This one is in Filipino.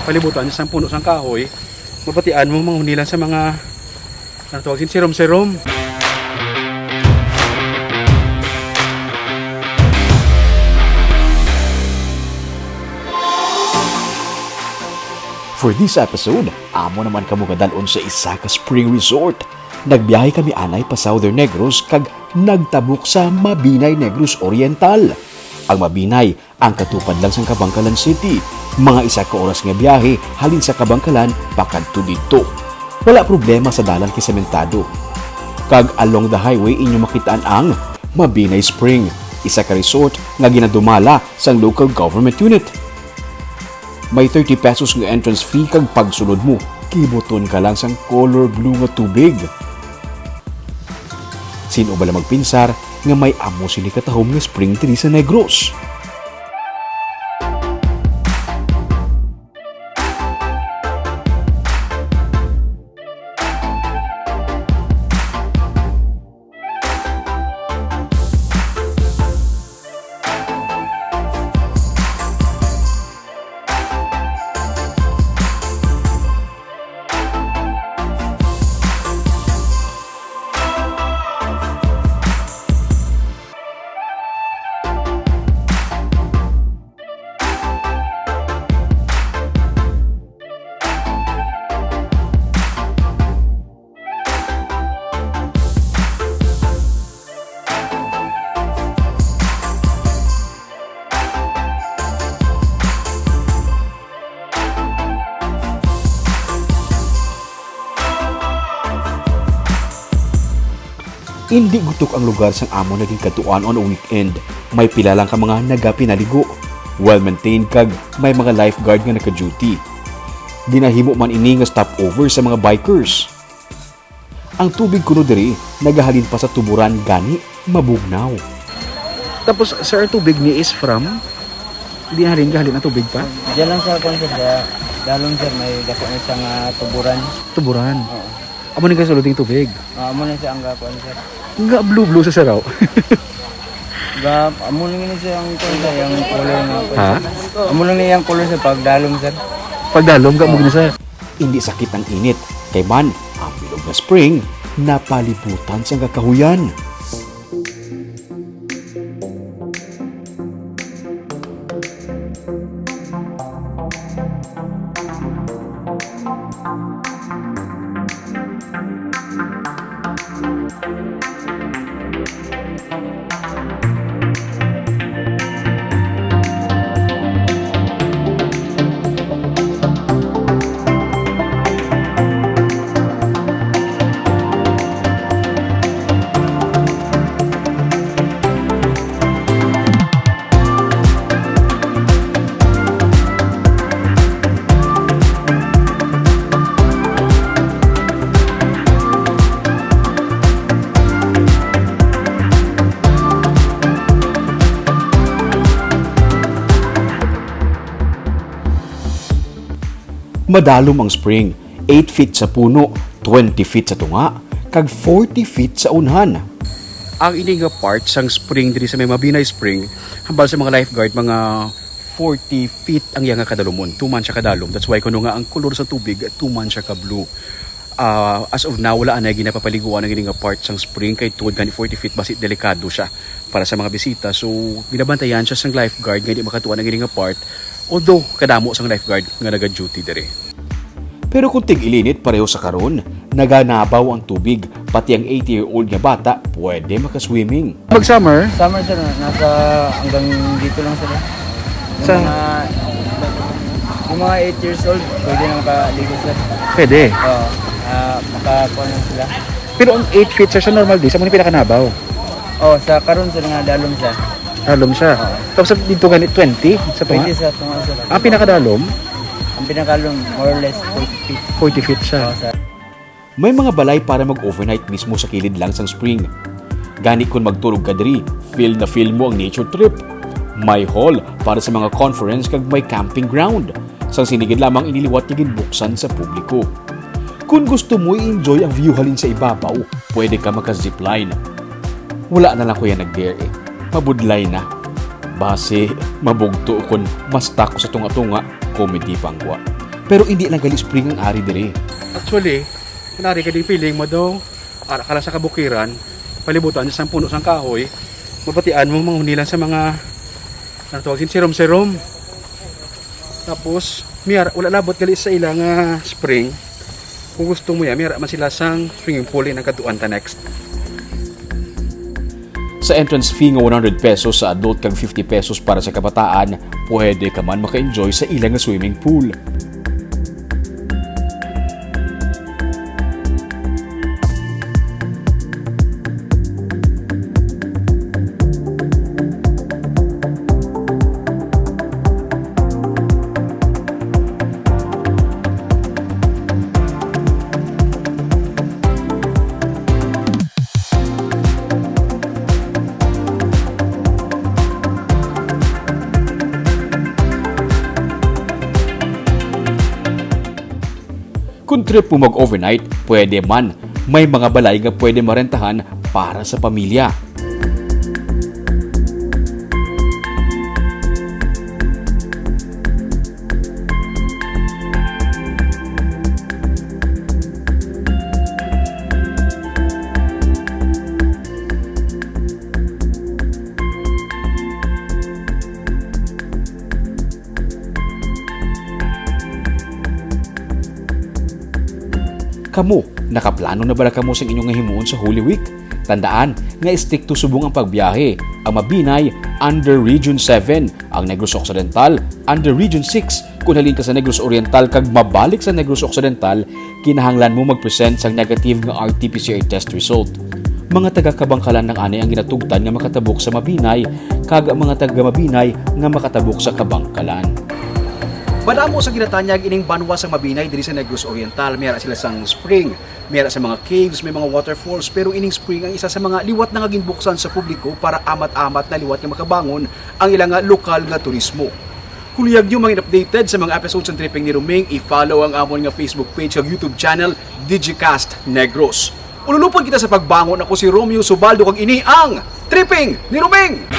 palibutan sa puno sang kahoy, mapatian mo manghunilan sa mga ano tawag sin serum-serum. For this episode, amo naman kamo kadalon sa isa ka spring resort. Nagbiyahe kami anay pa Southern Negros kag nagtabok sa Mabinay, Negros Oriental. Ang Mabinay, ang katupad lang sa Kabangkalan City. Mga isa ka oras nga biyahe halin sa Kabangkalan pakadto didto. Wala problema sa dalan kay sementado. Kag along the highway inyo makitaan ang Mabinay Spring, isa ka resort nga ginadumala sang local government unit. May 30 pesos nga entrance fee kag pagsulod mo, kibuton ka lang sang color blue nga tubig. Sino ba lang magpinsar nga may amo sini katahom nga spring diri sa Negros? Hindi gutok ang lugar sang amo naging katuan on a weekend. May pila lang ka mga nagapinaligo. Well-maintained kag may mga lifeguard nga naka-duty. Ginahimo man ini nga stopover sa mga bikers. Ang tubig kuno diri nagahalin pa sa tuburan gani mabugnaw. Tapos sir, tubig ni is from di halin ang tubig pa. Diyan lang sa konsep sa dalon sir may dako na siyang Tuburan. Oo. Amo ni kasulod yung tubig. Amo na siya ang gapon sir. Nga blue sa saraw. Amo lang ni siya ang konsep yung color na. Ha? Amo lang niya ang color sa pagdalom sir. Pagdalom ka mo na sir. Hindi sakit ang init, kay man ang bilog na spring napalibutan sa kakahuyan. Madalom ang spring, 8 feet sa puno, 20 feet sa tunga, kag 40 feet sa unhan. Ang ini nga part sang spring diri sa may Mabinay Spring, hambal sa mga lifeguard mga 40 feet ang iya nga kadalumon. 2 man siya kadalom. That's why kuno nga ang kolor sa tubig 2 man siya ka blue. As of now wala na ginapapaliguan ang ini nga part sang spring kay tuod gani 40 feet basit delikado siya para sa mga bisita. So binabantayan siya sang lifeguard nga di makatuan ang ini nga part. Although kadamo sang lifeguard nga naga-duty diri. Pero kung tig-ilinit pareho sa karon, naganabaw ang tubig, pati ang 80-year-old nga bata pwede makaswimming. Mag-summer, Summer sir nasa hanggang dito lang sila. Yung mga 8 years old pwede na makaligo sir. pwede. Oo. Makakuha na sila. Pero ang 8 feet siya sa normal days, amo ni pinakanabaw. Sa karon sir nga dalom siya. Dalom siya. Tapos dito ganit 20 sa tunga. Pwede sa tunga sir. Ang pinakadalom, Ang pinakalong more or less 40 feet. 40 feet siya. Sir. May mga balay para mag-overnight mismo sa kilid lang sang spring. Gani kung magtulog ka diri, feel na feel mo ang nature trip. May hall para sa mga conference kag may camping ground. Sang sinigid lamang iniliwat ni ginbuksan sa publiko. Kung gusto mo i-enjoy ang view halin sa ibabaw, pwede ka maka-zipline. Wala na lang ko yan nag-dare eh. Mabudlay na. Base, mabugto kun mas tako sa tunga-tunga, comedy pangwa. Pero hindi lang gali spring ang ari dire. Actually, kunwari ka din feeling mo daw, ara ka lang sa kabukiran, palibutan sa puno sang kahoy, mabatian mo manghunilan sa mga ano tawag din, serum-serum. Tapos, wala labot gali sa ilang spring. Kung gusto mo yan, miyara man sila sang swimming pool na kaduan ta next. Sa entrance fee nga 100 pesos sa adult kag 50 pesos para sa kabataan, pwede ka man maka-enjoy sa ilang nga swimming pool. Kung trip mo mag-overnight, pwede man. May mga balay nga pwede marentahan para sa pamilya. Kamu, nakaplano na bala kamo sa inyong himuon sa Holy Week? Tandaan, nga stick to subong ang pagbiyahe. Ang Mabinay, under Region 7. Ang Negros Occidental, under Region 6. Kung halin ka sa Negros Oriental kag mabalik sa Negros Occidental, kinahanglan mo mag-present sa negative nga RT-PCR test result. Mga taga-Kabangkalan ng anay ang ginatugtan nga makatabok sa Mabinay, kag mga taga-Mabinay nga makatabok sa Kabangkalan. Badamo sa ginatanyag ining banwa sa Mabinay diri sa Negros Oriental. Mayara sila sang spring, mayara sa mga caves, may mga waterfalls, pero ining spring ang isa sa mga liwat na nga ginbuksan sa publiko para amat-amat na liwat nga makabangon ang ilang lokal nga turismo. Kung liyag nyo mga updated sa mga episodes ng Tripping ni Ruming, i-follow ang amon nga Facebook page ag YouTube channel Digicast Negros. Ululupon kita sa pagbangon. Ako si Romeo Subaldo kag ini ang Tripping ni Ruming.